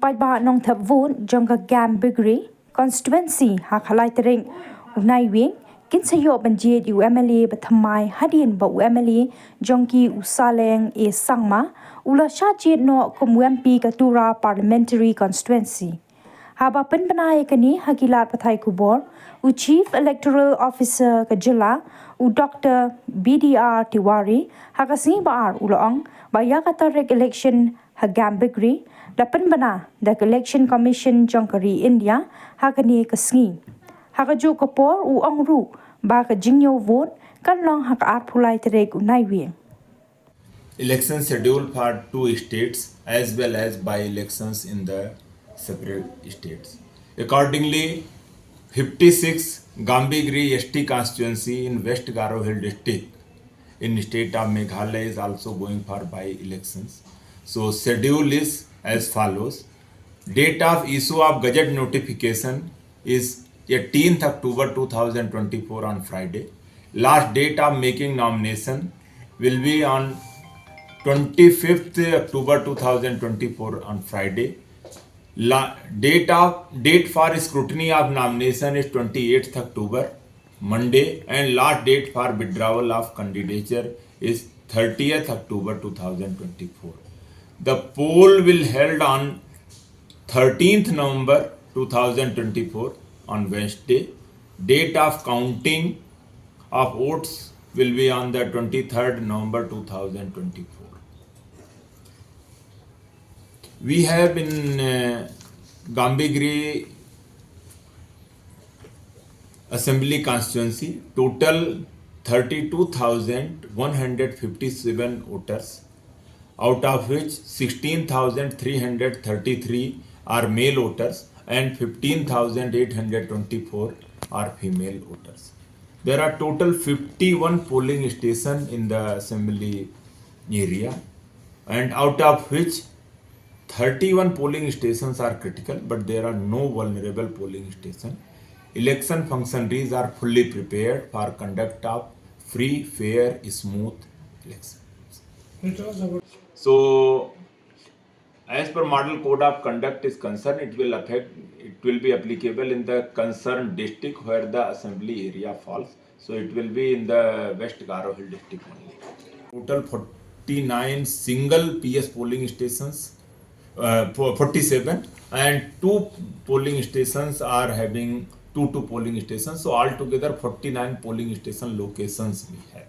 Paiba Nong Thap Vun, Jonga Gam Bigri, Constituency, Hakalai Tering, Unai Wing, Kinsayo Banjid UMLA Batamai, Hadin Ba UMLA, Jonki Usaleng E Sangma, Ula Shajid no Kumwempi Katura Parliamentary Constituency. Haba Penpanai Kani Hakilat Pathai Kubor, U Chief Electoral Officer Kajila, U Dr. BDR Tiwari, Hakasi Baar Ulaong, Bayakatarek Election Hagam Bigri, Dapan Bana, the Election Commission Jonkari India, Hakani Kasngi. Hakaju Kapor U Ongru, Baka Jingyo vote, Kanlong Hakar Pulai Terek Unaiwi. Election schedule for 2 states as well as by-elections in the separate states. Accordingly, 56 Gambigri ST constituency in West Garo Hill district in state of Meghalaya is also going for by-elections. So schedule is as follows. Date of issue of Gazette notification is 18th October 2024 on Friday. Last date of making nomination will be on 25th October 2024 on Friday. Date for scrutiny of nomination is 28th October, Monday, and last date for withdrawal of candidature is 30th October 2024. The poll will held on 13th November 2024 on Wednesday. Date of counting of votes will be on the 23rd November 2024. We have in Gambigri Assembly constituency total 32,157 voters, out of which 16,333 are male voters and 15,824 are female voters. There are total 51 polling stations in the assembly area, and out of which 31 polling stations are critical, but there are no vulnerable polling stations. Election functionaries are fully prepared for conduct of free, fair, smooth elections. So, as per Model Code of Conduct is concerned, it will be applicable in the concerned district where the assembly area falls. So it will be in the West Garo Hill district only. Total 49 single PS polling stations, 47, and 2 polling stations are having 2 polling stations. So altogether 49 polling station locations we have.